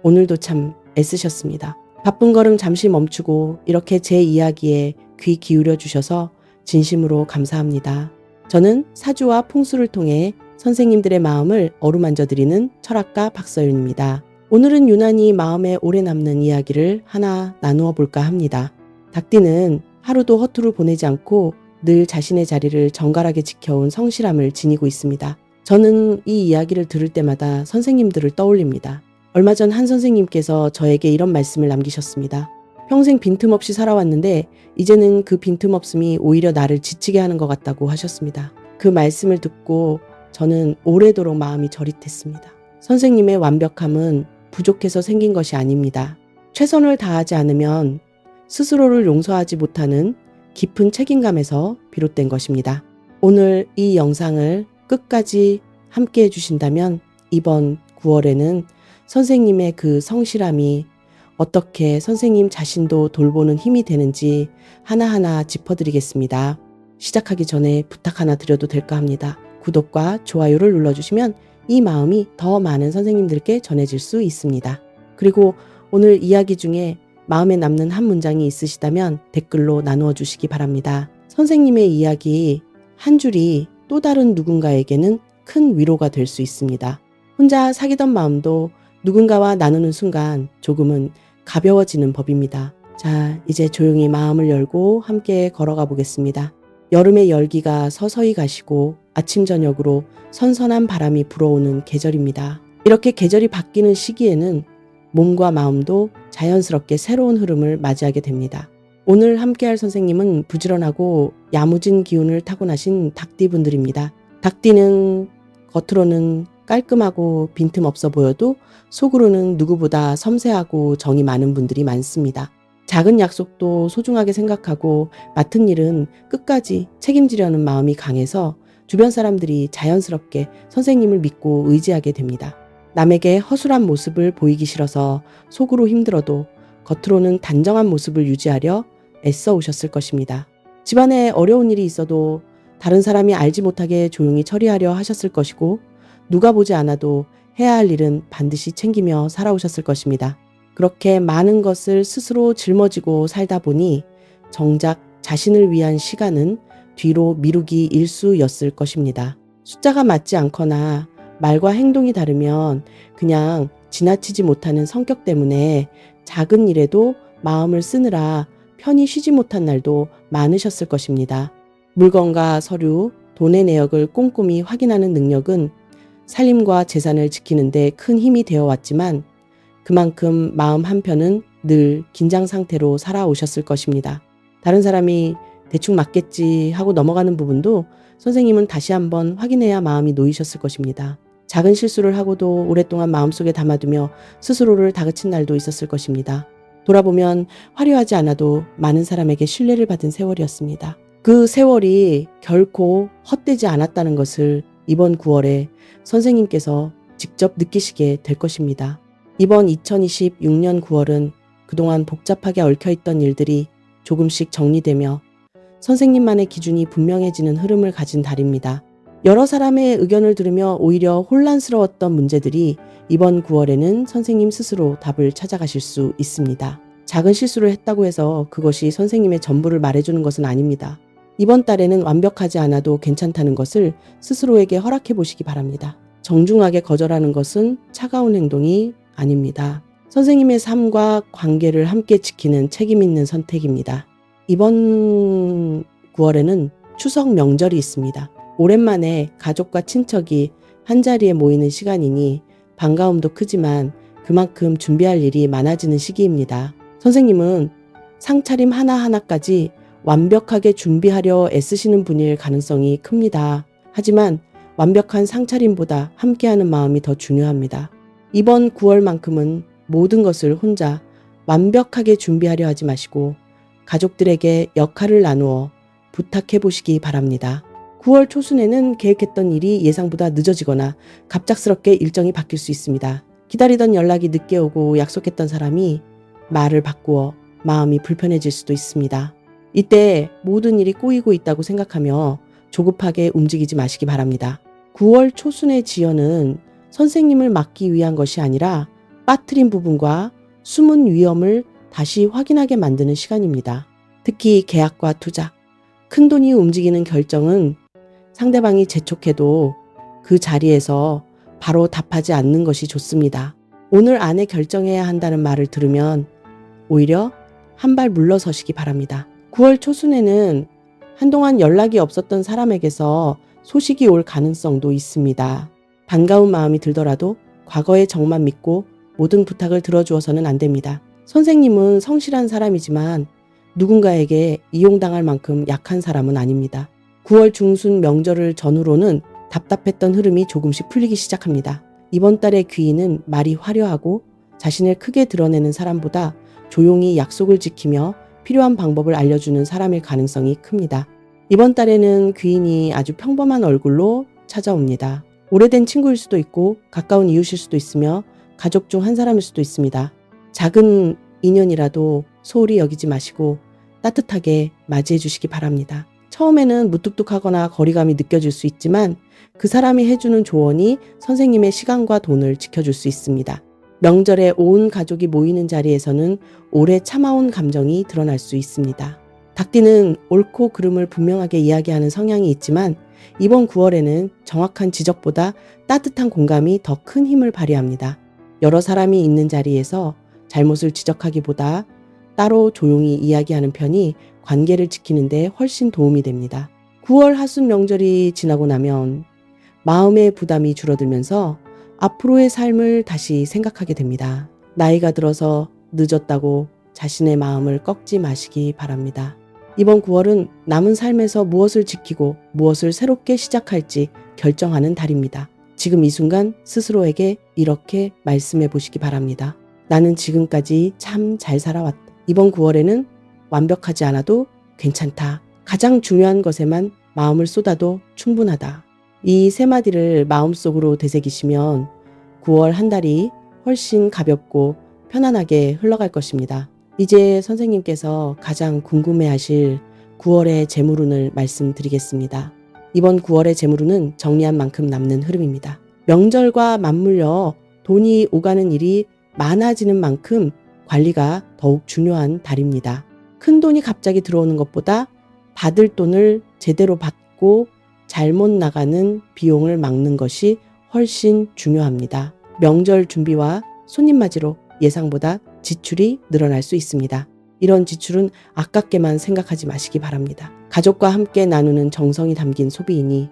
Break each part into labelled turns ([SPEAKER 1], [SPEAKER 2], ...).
[SPEAKER 1] 오늘도 참 애쓰셨습니다. 바쁜 걸음 잠시 멈추고 이렇게 제 이야기에 귀 기울여 주셔서 진심으로 감사합니다. 저는 사주와 풍수를 통해 선생님들의 마음을 어루만져 드리는 철학가 박서윤입니다. 오늘은 유난히 마음에 오래 남는 이야기를 하나 나누어 볼까 합니다. 닭띠는 하루도 허투루 보내지 않고 늘 자신의 자리를 정갈하게 지켜온 성실함을 지니고 있습니다. 저는 이 이야기를 들을 때마다 선생님들을 떠올립니다. 얼마 전 한 선생님께서 저에게 이런 말씀을 남기셨습니다. 평생 빈틈없이 살아왔는데 이제는 그 빈틈없음이 오히려 나를 지치게 하는 것 같다고 하셨습니다. 그 말씀을 듣고 저는 오래도록 마음이 저릿했습니다. 선생님의 완벽함은 부족해서 생긴 것이 아닙니다. 최선을 다하지 않으면 스스로를 용서하지 못하는 깊은 책임감에서 비롯된 것입니다. 오늘 이 영상을 끝까지 함께 해주신다면 이번 9월에는 선생님의 그 성실함이 어떻게 선생님 자신도 돌보는 힘이 되는지 하나하나 짚어드리겠습니다. 시작하기 전에 부탁 하나 드려도 될까 합니다. 구독과 좋아요를 눌러주시면 이 마음이 더 많은 선생님들께 전해질 수 있습니다. 그리고 오늘 이야기 중에 마음에 남는 한 문장이 있으시다면 댓글로 나누어 주시기 바랍니다. 선생님의 이야기 한 줄이 또 다른 누군가에게는 큰 위로가 될 수 있습니다. 혼자 사귀던 마음도 누군가와 나누는 순간 조금은 가벼워지는 법입니다. 자, 이제 조용히 마음을 열고 함께 걸어가 보겠습니다. 여름의 열기가 서서히 가시고 아침 저녁으로 선선한 바람이 불어오는 계절입니다. 이렇게 계절이 바뀌는 시기에는 몸과 마음도 자연스럽게 새로운 흐름을 맞이하게 됩니다. 오늘 함께할 선생님은 부지런하고 야무진 기운을 타고나신 닭띠분들입니다. 닭띠는 겉으로는 깔끔하고 빈틈없어 보여도 속으로는 누구보다 섬세하고 정이 많은 분들이 많습니다. 작은 약속도 소중하게 생각하고 맡은 일은 끝까지 책임지려는 마음이 강해서 주변 사람들이 자연스럽게 선생님을 믿고 의지하게 됩니다. 남에게 허술한 모습을 보이기 싫어서 속으로 힘들어도 겉으로는 단정한 모습을 유지하려 애써 오셨을 것입니다. 집안에 어려운 일이 있어도 다른 사람이 알지 못하게 조용히 처리하려 하셨을 것이고 누가 보지 않아도 해야 할 일은 반드시 챙기며 살아오셨을 것입니다. 그렇게 많은 것을 스스로 짊어지고 살다 보니 정작 자신을 위한 시간은 뒤로 미루기 일쑤였을 것입니다. 숫자가 맞지 않거나 말과 행동이 다르면 그냥 지나치지 못하는 성격 때문에 작은 일에도 마음을 쓰느라 편히 쉬지 못한 날도 많으셨을 것입니다. 물건과 서류, 돈의 내역을 꼼꼼히 확인하는 능력은 살림과 재산을 지키는 데 큰 힘이 되어 왔지만 그만큼 마음 한편은 늘 긴장 상태로 살아오셨을 것입니다. 다른 사람이 대충 맞겠지 하고 넘어가는 부분도 선생님은 다시 한번 확인해야 마음이 놓이셨을 것입니다. 작은 실수를 하고도 오랫동안 마음속에 담아두며 스스로를 다그친 날도 있었을 것입니다. 돌아보면 화려하지 않아도 많은 사람에게 신뢰를 받은 세월이었습니다. 그 세월이 결코 헛되지 않았다는 것을 이번 9월에 선생님께서 직접 느끼시게 될 것입니다. 이번 2026년 9월은 그동안 복잡하게 얽혀있던 일들이 조금씩 정리되며 선생님만의 기준이 분명해지는 흐름을 가진 달입니다. 여러 사람의 의견을 들으며 오히려 혼란스러웠던 문제들이 이번 9월에는 선생님 스스로 답을 찾아가실 수 있습니다. 작은 실수를 했다고 해서 그것이 선생님의 전부를 말해주는 것은 아닙니다. 이번 달에는 완벽하지 않아도 괜찮다는 것을 스스로에게 허락해 보시기 바랍니다. 정중하게 거절하는 것은 차가운 행동이 아닙니다. 선생님의 삶과 관계를 함께 지키는 책임 있는 선택입니다. 이번 9월에는 추석 명절이 있습니다. 오랜만에 가족과 친척이 한자리에 모이는 시간이니 반가움도 크지만 그만큼 준비할 일이 많아지는 시기입니다. 선생님은 상차림 하나하나까지 완벽하게 준비하려 애쓰시는 분일 가능성이 큽니다. 하지만 완벽한 상차림보다 함께하는 마음이 더 중요합니다. 이번 9월만큼은 모든 것을 혼자 완벽하게 준비하려 하지 마시고 가족들에게 역할을 나누어 부탁해 보시기 바랍니다. 9월 초순에는 계획했던 일이 예상보다 늦어지거나 갑작스럽게 일정이 바뀔 수 있습니다. 기다리던 연락이 늦게 오고 약속했던 사람이 말을 바꾸어 마음이 불편해질 수도 있습니다. 이때 모든 일이 꼬이고 있다고 생각하며 조급하게 움직이지 마시기 바랍니다. 9월 초순의 지연은 선생님을 막기 위한 것이 아니라 빠뜨린 부분과 숨은 위험을 다시 확인하게 만드는 시간입니다. 특히 계약과 투자, 큰돈이 움직이는 결정은 상대방이 재촉해도 그 자리에서 바로 답하지 않는 것이 좋습니다. 오늘 안에 결정해야 한다는 말을 들으면 오히려 한 발 물러서시기 바랍니다. 9월 초순에는 한동안 연락이 없었던 사람에게서 소식이 올 가능성도 있습니다. 반가운 마음이 들더라도 과거의 정만 믿고 모든 부탁을 들어주어서는 안 됩니다. 선생님은 성실한 사람이지만 누군가에게 이용당할 만큼 약한 사람은 아닙니다. 9월 중순 명절을 전후로는 답답했던 흐름이 조금씩 풀리기 시작합니다. 이번 달의 귀인은 말이 화려하고 자신을 크게 드러내는 사람보다 조용히 약속을 지키며 필요한 방법을 알려주는 사람일 가능성이 큽니다. 이번 달에는 귀인이 아주 평범한 얼굴로 찾아옵니다. 오래된 친구일 수도 있고 가까운 이웃일 수도 있으며 가족 중 한 사람일 수도 있습니다. 작은 인연이라도 소홀히 여기지 마시고 따뜻하게 맞이해 주시기 바랍니다. 처음에는 무뚝뚝하거나 거리감이 느껴질 수 있지만 그 사람이 해주는 조언이 선생님의 시간과 돈을 지켜줄 수 있습니다. 명절에 온 가족이 모이는 자리에서는 오래 참아온 감정이 드러날 수 있습니다. 닭띠는 옳고 그름을 분명하게 이야기하는 성향이 있지만 이번 9월에는 정확한 지적보다 따뜻한 공감이 더 큰 힘을 발휘합니다. 여러 사람이 있는 자리에서 잘못을 지적하기보다 따로 조용히 이야기하는 편이 관계를 지키는 데 훨씬 도움이 됩니다. 9월 하순 명절이 지나고 나면 마음의 부담이 줄어들면서 앞으로의 삶을 다시 생각하게 됩니다. 나이가 들어서 늦었다고 자신의 마음을 꺾지 마시기 바랍니다. 이번 9월은 남은 삶에서 무엇을 지키고 무엇을 새롭게 시작할지 결정하는 달입니다. 지금 이 순간 스스로에게 이렇게 말씀해 보시기 바랍니다. 나는 지금까지 참 잘 살아왔다. 이번 9월에는 완벽하지 않아도 괜찮다. 가장 중요한 것에만 마음을 쏟아도 충분하다. 이 세 마디를 마음속으로 되새기시면 9월 한 달이 훨씬 가볍고 편안하게 흘러갈 것입니다. 이제 선생님께서 가장 궁금해하실 9월의 재물운을 말씀드리겠습니다. 이번 9월의 재물운은 정리한 만큼 남는 흐름입니다. 명절과 맞물려 돈이 오가는 일이 많아지는 만큼 관리가 더욱 중요한 달입니다. 큰 돈이 갑자기 들어오는 것보다 받을 돈을 제대로 받고 잘못 나가는 비용을 막는 것이 훨씬 중요합니다. 명절 준비와 손님 맞이로 예상보다 지출이 늘어날 수 있습니다. 이런 지출은 아깝게만 생각하지 마시기 바랍니다. 가족과 함께 나누는 정성이 담긴 소비이니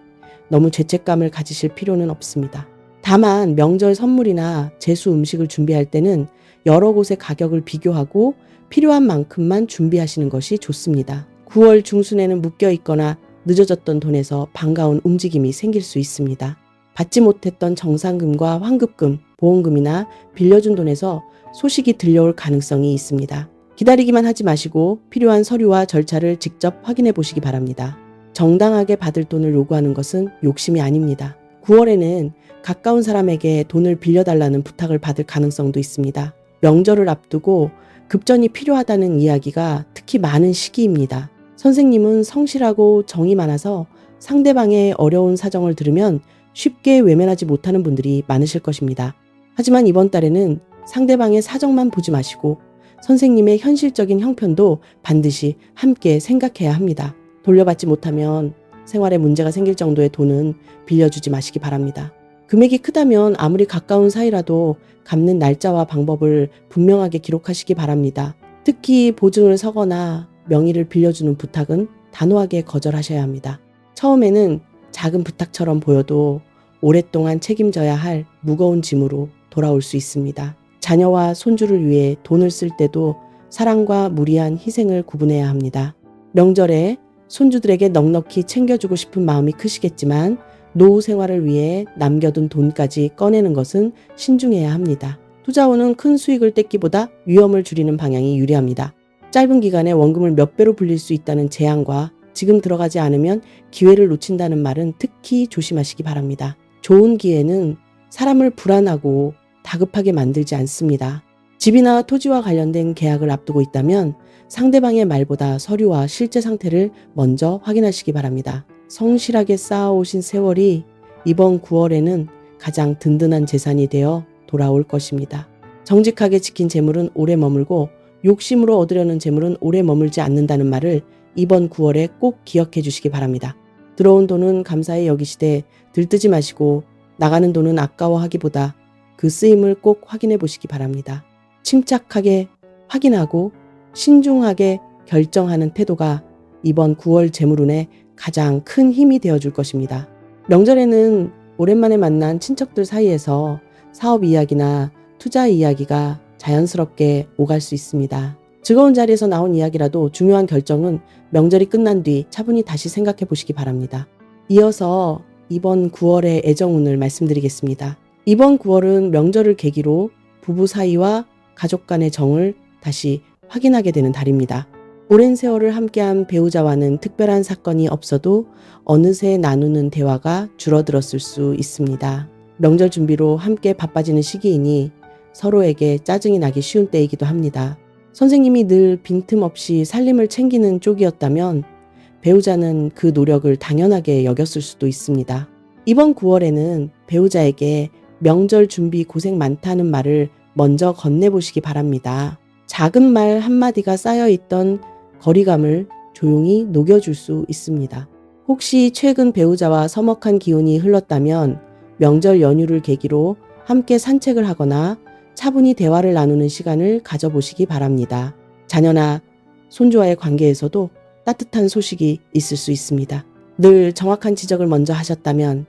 [SPEAKER 1] 너무 죄책감을 가지실 필요는 없습니다. 다만 명절 선물이나 제수 음식을 준비할 때는 여러 곳의 가격을 비교하고 필요한 만큼만 준비하시는 것이 좋습니다. 9월 중순에는 묶여 있거나 늦어졌던 돈에서 반가운 움직임이 생길 수 있습니다. 받지 못했던 정산금과 환급금, 보험금이나 빌려준 돈에서 소식이 들려올 가능성이 있습니다. 기다리기만 하지 마시고 필요한 서류와 절차를 직접 확인해 보시기 바랍니다. 정당하게 받을 돈을 요구하는 것은 욕심이 아닙니다. 9월에는 가까운 사람에게 돈을 빌려달라는 부탁을 받을 가능성도 있습니다. 명절을 앞두고 급전이 필요하다는 이야기가 특히 많은 시기입니다. 선생님은 성실하고 정이 많아서 상대방의 어려운 사정을 들으면 쉽게 외면하지 못하는 분들이 많으실 것입니다. 하지만 이번 달에는 상대방의 사정만 보지 마시고 선생님의 현실적인 형편도 반드시 함께 생각해야 합니다. 돌려받지 못하면 생활에 문제가 생길 정도의 돈은 빌려주지 마시기 바랍니다. 금액이 크다면 아무리 가까운 사이라도 갚는 날짜와 방법을 분명하게 기록하시기 바랍니다. 특히 보증을 서거나 명의를 빌려주는 부탁은 단호하게 거절하셔야 합니다. 처음에는 작은 부탁처럼 보여도 오랫동안 책임져야 할 무거운 짐으로 돌아올 수 있습니다. 자녀와 손주를 위해 돈을 쓸 때도 사랑과 무리한 희생을 구분해야 합니다. 명절에 손주들에게 넉넉히 챙겨주고 싶은 마음이 크시겠지만 노후 생활을 위해 남겨둔 돈까지 꺼내는 것은 신중해야 합니다. 투자원은 큰 수익을 떼기보다 위험을 줄이는 방향이 유리합니다. 짧은 기간에 원금을 몇 배로 불릴 수 있다는 제한과 지금 들어가지 않으면 기회를 놓친다는 말은 특히 조심하시기 바랍니다. 좋은 기회는 사람을 불안하고 다급하게 만들지 않습니다. 집이나 토지와 관련된 계약을 앞두고 있다면 상대방의 말보다 서류와 실제 상태를 먼저 확인하시기 바랍니다. 성실하게 쌓아오신 세월이 이번 9월에는 가장 든든한 재산이 되어 돌아올 것입니다. 정직하게 지킨 재물은 오래 머물고 욕심으로 얻으려는 재물은 오래 머물지 않는다는 말을 이번 9월에 꼭 기억해 주시기 바랍니다. 들어온 돈은 감사히 여기시되 들뜨지 마시고 나가는 돈은 아까워하기보다 그 쓰임을 꼭 확인해 보시기 바랍니다. 침착하게 확인하고 신중하게 결정하는 태도가 이번 9월 재물운에 가장 큰 힘이 되어줄 것입니다. 명절에는 오랜만에 만난 친척들 사이에서 사업 이야기나 투자 이야기가 자연스럽게 오갈 수 있습니다. 즐거운 자리에서 나온 이야기라도 중요한 결정은 명절이 끝난 뒤 차분히 다시 생각해 보시기 바랍니다. 이어서 이번 9월의 애정운을 말씀드리겠습니다. 이번 9월은 명절을 계기로 부부 사이와 가족 간의 정을 다시 확인하게 되는 달입니다. 오랜 세월을 함께한 배우자와는 특별한 사건이 없어도 어느새 나누는 대화가 줄어들었을 수 있습니다. 명절 준비로 함께 바빠지는 시기이니 서로에게 짜증이 나기 쉬운 때이기도 합니다. 선생님이 늘 빈틈없이 살림을 챙기는 쪽이었다면 배우자는 그 노력을 당연하게 여겼을 수도 있습니다. 이번 9월에는 배우자에게 명절 준비 고생 많다는 말을 먼저 건네보시기 바랍니다. 작은 말 한마디가 쌓여있던 거리감을 조용히 녹여줄 수 있습니다. 혹시 최근 배우자와 서먹한 기운이 흘렀다면 명절 연휴를 계기로 함께 산책을 하거나 차분히 대화를 나누는 시간을 가져보시기 바랍니다. 자녀나 손주와의 관계에서도 따뜻한 소식이 있을 수 있습니다. 늘 정확한 지적을 먼저 하셨다면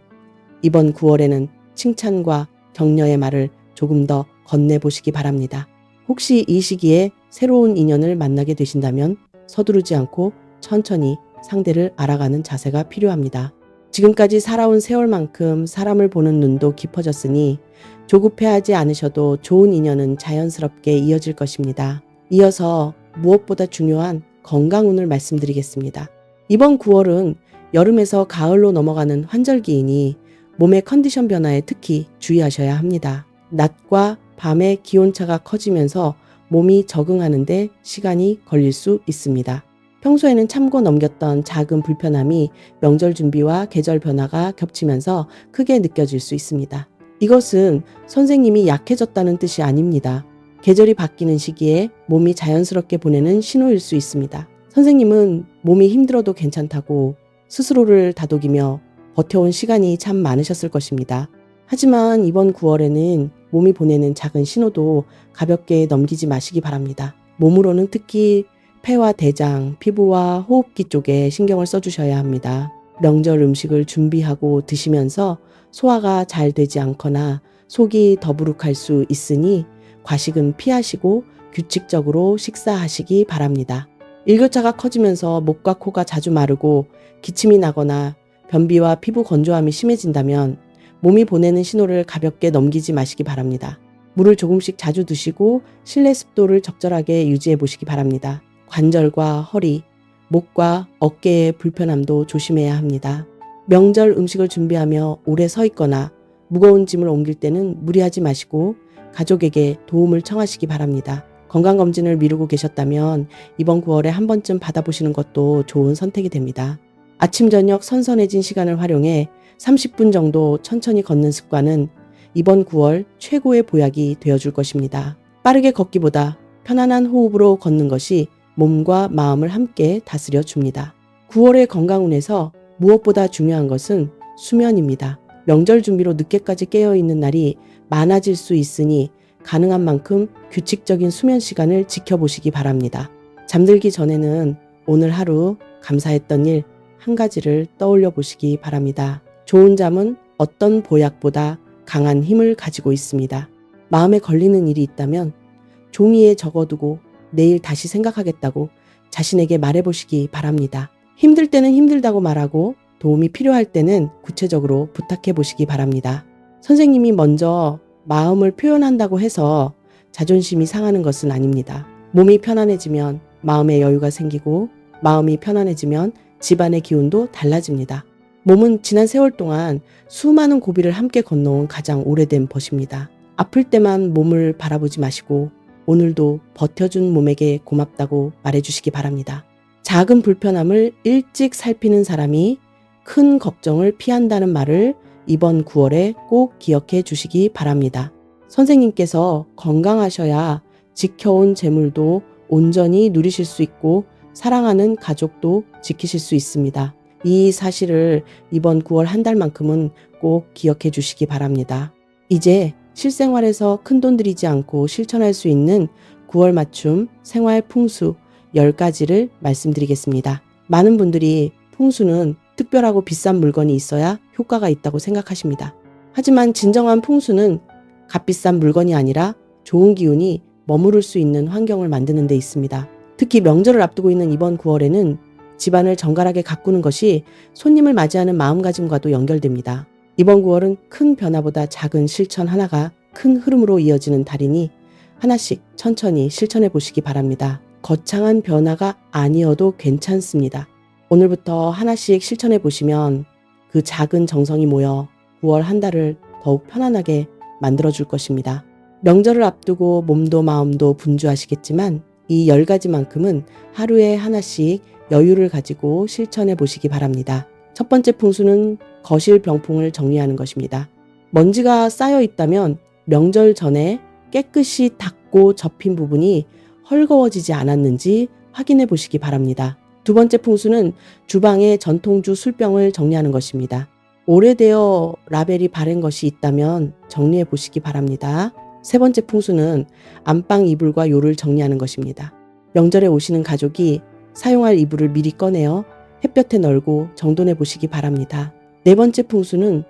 [SPEAKER 1] 이번 9월에는 칭찬과 격려의 말을 조금 더 건네보시기 바랍니다. 혹시 이 시기에 새로운 인연을 만나게 되신다면 서두르지 않고 천천히 상대를 알아가는 자세가 필요합니다. 지금까지 살아온 세월만큼 사람을 보는 눈도 깊어졌으니 조급해하지 않으셔도 좋은 인연은 자연스럽게 이어질 것입니다. 이어서 무엇보다 중요한 건강운을 말씀드리겠습니다. 이번 9월은 여름에서 가을로 넘어가는 환절기이니 몸의 컨디션 변화에 특히 주의하셔야 합니다. 낮과 밤의 기온차가 커지면서 몸이 적응하는데 시간이 걸릴 수 있습니다. 평소에는 참고 넘겼던 작은 불편함이 명절 준비와 계절 변화가 겹치면서 크게 느껴질 수 있습니다. 이것은 선생님이 약해졌다는 뜻이 아닙니다. 계절이 바뀌는 시기에 몸이 자연스럽게 보내는 신호일 수 있습니다. 선생님은 몸이 힘들어도 괜찮다고 스스로를 다독이며 버텨온 시간이 참 많으셨을 것입니다. 하지만 이번 9월에는 몸이 보내는 작은 신호도 가볍게 넘기지 마시기 바랍니다. 몸으로는 특히 폐와 대장, 피부와 호흡기 쪽에 신경을 써주셔야 합니다. 명절 음식을 준비하고 드시면서 소화가 잘 되지 않거나 속이 더부룩할 수 있으니 과식은 피하시고 규칙적으로 식사하시기 바랍니다. 일교차가 커지면서 목과 코가 자주 마르고 기침이 나거나 변비와 피부 건조함이 심해진다면 몸이 보내는 신호를 가볍게 넘기지 마시기 바랍니다. 물을 조금씩 자주 드시고 실내 습도를 적절하게 유지해 보시기 바랍니다. 관절과 허리, 목과 어깨의 불편함도 조심해야 합니다. 명절 음식을 준비하며 오래 서 있거나 무거운 짐을 옮길 때는 무리하지 마시고 가족에게 도움을 청하시기 바랍니다. 건강검진을 미루고 계셨다면 이번 9월에 한 번쯤 받아보시는 것도 좋은 선택이 됩니다. 아침 저녁 선선해진 시간을 활용해 30분 정도 천천히 걷는 습관은 이번 9월 최고의 보약이 되어줄 것입니다. 빠르게 걷기보다 편안한 호흡으로 걷는 것이 몸과 마음을 함께 다스려 줍니다. 9월의 건강운에서 무엇보다 중요한 것은 수면입니다. 명절 준비로 늦게까지 깨어있는 날이 많아질 수 있으니 가능한 만큼 규칙적인 수면 시간을 지켜보시기 바랍니다. 잠들기 전에는 오늘 하루 감사했던 일 한 가지를 떠올려 보시기 바랍니다. 좋은 잠은 어떤 보약보다 강한 힘을 가지고 있습니다. 마음에 걸리는 일이 있다면 종이에 적어두고 내일 다시 생각하겠다고 자신에게 말해보시기 바랍니다. 힘들 때는 힘들다고 말하고 도움이 필요할 때는 구체적으로 부탁해 보시기 바랍니다. 선생님이 먼저 마음을 표현한다고 해서 자존심이 상하는 것은 아닙니다. 몸이 편안해지면 마음의 여유가 생기고 마음이 편안해지면 집안의 기운도 달라집니다. 몸은 지난 세월 동안 수많은 고비를 함께 건너온 가장 오래된 벗입니다. 아플 때만 몸을 바라보지 마시고 오늘도 버텨준 몸에게 고맙다고 말해주시기 바랍니다. 작은 불편함을 일찍 살피는 사람이 큰 걱정을 피한다는 말을 이번 9월에 꼭 기억해 주시기 바랍니다. 선생님께서 건강하셔야 지켜온 재물도 온전히 누리실 수 있고 사랑하는 가족도 지키실 수 있습니다. 이 사실을 이번 9월 한 달만큼은 꼭 기억해 주시기 바랍니다. 이제 실생활에서 큰돈 들이지 않고 실천할 수 있는 9월 맞춤 생활 풍수 10가지를 말씀드리겠습니다. 많은 분들이 풍수는 특별하고 비싼 물건이 있어야 효과가 있다고 생각하십니다. 하지만 진정한 풍수는 값비싼 물건이 아니라 좋은 기운이 머무를 수 있는 환경을 만드는 데 있습니다. 특히 명절을 앞두고 있는 이번 9월에는 집안을 정갈하게 가꾸는 것이 손님을 맞이하는 마음가짐과도 연결됩니다. 이번 9월은 큰 변화보다 작은 실천 하나가 큰 흐름으로 이어지는 달이니 하나씩 천천히 실천해 보시기 바랍니다. 거창한 변화가 아니어도 괜찮습니다. 오늘부터 하나씩 실천해 보시면 그 작은 정성이 모여 9월 한 달을 더욱 편안하게 만들어줄 것입니다. 명절을 앞두고 몸도 마음도 분주하시겠지만 이 10가지만큼은 하루에 하나씩 여유를 가지고 실천해 보시기 바랍니다. 첫 번째 풍수는 거실 병풍을 정리하는 것입니다. 먼지가 쌓여 있다면 명절 전에 깨끗이 닦고 접힌 부분이 헐거워지지 않았는지 확인해 보시기 바랍니다. 두 번째 풍수는 주방의 전통주 술병을 정리하는 것입니다. 오래되어 라벨이 바른 것이 있다면 정리해 보시기 바랍니다. 세 번째 풍수는 안방 이불과 요를 정리하는 것입니다. 명절에 오시는 가족이 사용할 이불을 미리 꺼내어 햇볕에 널고 정돈해 보시기 바랍니다. 네 번째 풍수는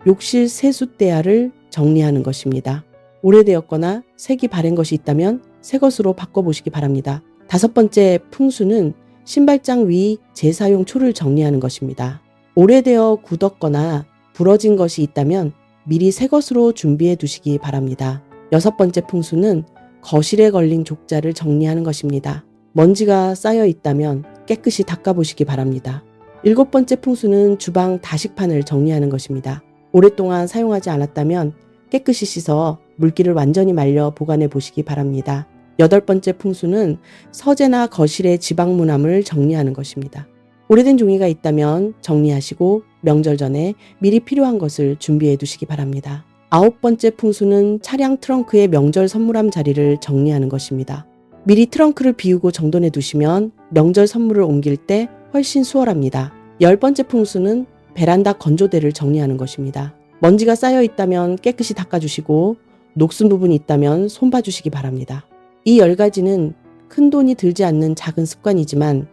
[SPEAKER 1] 욕실 세숫대야를 정리하는 것입니다. 오래되었거나 색이 바랜 것이 있다면 새 것으로 바꿔보시기 바랍니다. 다섯 번째 풍수는 신발장 위 재사용 초를 정리하는 것입니다. 오래되어 굳었거나 부러진 것이 있다면 미리 새 것으로 준비해 두시기 바랍니다. 여섯 번째 풍수는 거실에 걸린 족자를 정리하는 것입니다. 먼지가 쌓여 있다면 깨끗이 닦아보시기 바랍니다. 일곱 번째 풍수는 주방 다식판을 정리하는 것입니다. 오랫동안 사용하지 않았다면 깨끗이 씻어 물기를 완전히 말려 보관해 보시기 바랍니다. 여덟 번째 풍수는 서재나 거실의 지방문함을 정리하는 것입니다. 오래된 종이가 있다면 정리하시고 명절 전에 미리 필요한 것을 준비해 두시기 바랍니다. 아홉 번째 풍수는 차량 트렁크의 명절 선물함 자리를 정리하는 것입니다. 미리 트렁크를 비우고 정돈해 두시면 명절 선물을 옮길 때 훨씬 수월합니다. 열 번째 풍수는 베란다 건조대를 정리하는 것입니다. 먼지가 쌓여 있다면 깨끗이 닦아주시고 녹슨 부분이 있다면 손봐주시기 바랍니다. 이 10가지는 큰 돈이 들지 않는 작은 습관이지만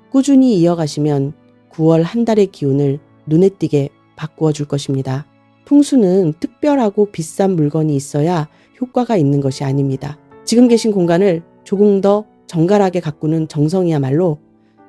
[SPEAKER 1] 꾸준히 이어가시면 9월 한 달의 기운을 눈에 띄게 바꾸어 줄 것입니다. 풍수는 특별하고 비싼 물건이 있어야 효과가 있는 것이 아닙니다. 지금 계신 공간을 조금 더 정갈하게 가꾸는 정성이야말로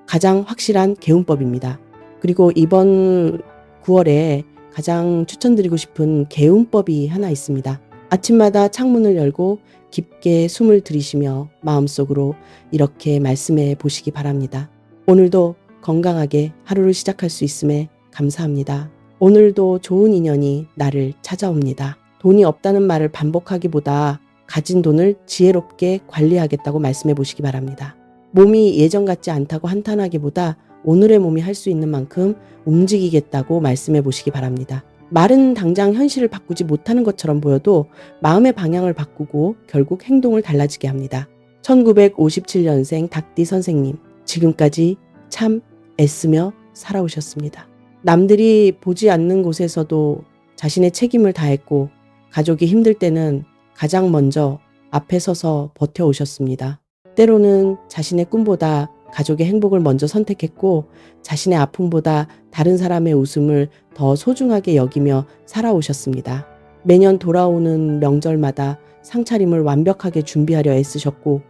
[SPEAKER 1] 가장 확실한 개운법입니다. 그리고 이번 9월에 가장 추천드리고 싶은 개운법이 하나 있습니다. 아침마다 창문을 열고 깊게 숨을 들이쉬며 마음속으로 이렇게 말씀해 보시기 바랍니다. 오늘도 건강하게 하루를 시작할 수 있음에 감사합니다. 오늘도 좋은 인연이 나를 찾아옵니다. 돈이 없다는 말을 반복하기보다 가진 돈을 지혜롭게 관리하겠다고 말씀해 보시기 바랍니다. 몸이 예전 같지 않다고 한탄하기보다 오늘의 몸이 할 수 있는 만큼 움직이겠다고 말씀해 보시기 바랍니다. 말은 당장 현실을 바꾸지 못하는 것처럼 보여도 마음의 방향을 바꾸고 결국 행동을 달라지게 합니다. 1957년생 닭띠 선생님, 지금까지 참 애쓰며 살아오셨습니다. 남들이 보지 않는 곳에서도 자신의 책임을 다했고 가족이 힘들 때는 가장 먼저 앞에 서서 버텨오셨습니다. 때로는 자신의 꿈보다 가족의 행복을 먼저 선택했고 자신의 아픔보다 다른 사람의 웃음을 더 소중하게 여기며 살아오셨습니다. 매년 돌아오는 명절마다 상차림을 완벽하게 준비하려 애쓰셨고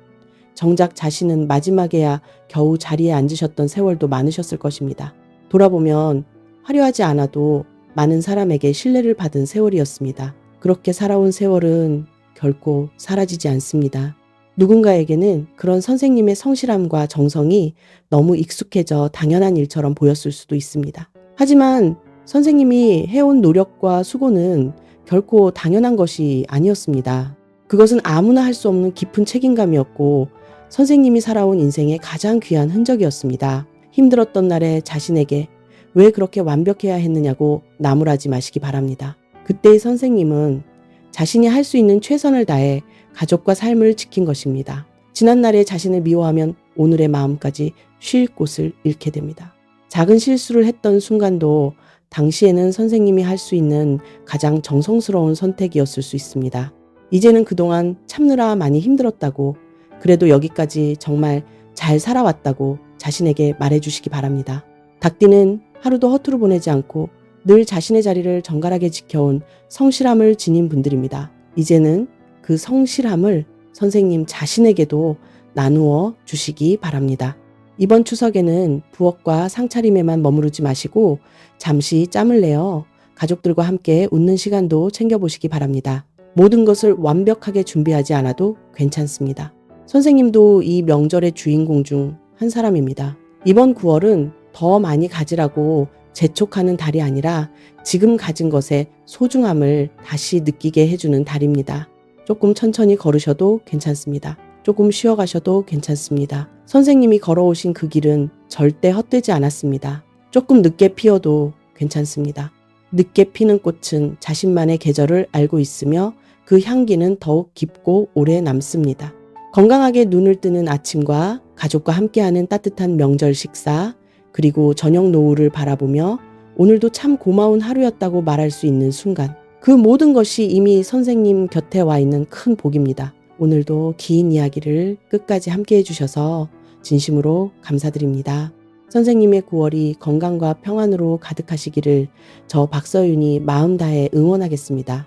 [SPEAKER 1] 정작 자신은 마지막에야 겨우 자리에 앉으셨던 세월도 많으셨을 것입니다. 돌아보면 화려하지 않아도 많은 사람에게 신뢰를 받은 세월이었습니다. 그렇게 살아온 세월은 결코 사라지지 않습니다. 누군가에게는 그런 선생님의 성실함과 정성이 너무 익숙해져 당연한 일처럼 보였을 수도 있습니다. 하지만 선생님이 해온 노력과 수고는 결코 당연한 것이 아니었습니다. 그것은 아무나 할 수 없는 깊은 책임감이었고 선생님이 살아온 인생의 가장 귀한 흔적이었습니다. 힘들었던 날에 자신에게 왜 그렇게 완벽해야 했느냐고 나무라지 마시기 바랍니다. 그때의 선생님은 자신이 할 수 있는 최선을 다해 가족과 삶을 지킨 것입니다. 지난날의 자신을 미워하면 오늘의 마음까지 쉴 곳을 잃게 됩니다. 작은 실수를 했던 순간도 당시에는 선생님이 할 수 있는 가장 정성스러운 선택이었을 수 있습니다. 이제는 그동안 참느라 많이 힘들었다고, 그래도 여기까지 정말 잘 살아왔다고 자신에게 말해주시기 바랍니다. 닭띠는 하루도 허투루 보내지 않고 늘 자신의 자리를 정갈하게 지켜온 성실함을 지닌 분들입니다. 이제는 그 성실함을 선생님 자신에게도 나누어 주시기 바랍니다. 이번 추석에는 부엌과 상차림에만 머무르지 마시고 잠시 짬을 내어 가족들과 함께 웃는 시간도 챙겨보시기 바랍니다. 모든 것을 완벽하게 준비하지 않아도 괜찮습니다. 선생님도 이 명절의 주인공 중 한 사람입니다. 이번 9월은 더 많이 가지라고 재촉하는 달이 아니라 지금 가진 것의 소중함을 다시 느끼게 해주는 달입니다. 조금 천천히 걸으셔도 괜찮습니다. 조금 쉬어가셔도 괜찮습니다. 선생님이 걸어오신 그 길은 절대 헛되지 않았습니다. 조금 늦게 피어도 괜찮습니다. 늦게 피는 꽃은 자신만의 계절을 알고 있으며 그 향기는 더욱 깊고 오래 남습니다. 건강하게 눈을 뜨는 아침과 가족과 함께하는 따뜻한 명절 식사, 그리고 저녁 노을을 바라보며 오늘도 참 고마운 하루였다고 말할 수 있는 순간, 그 모든 것이 이미 선생님 곁에 와 있는 큰 복입니다. 오늘도 긴 이야기를 끝까지 함께 해주셔서 진심으로 감사드립니다. 선생님의 9월이 건강과 평안으로 가득하시기를 저 박서윤이 마음 다해 응원하겠습니다.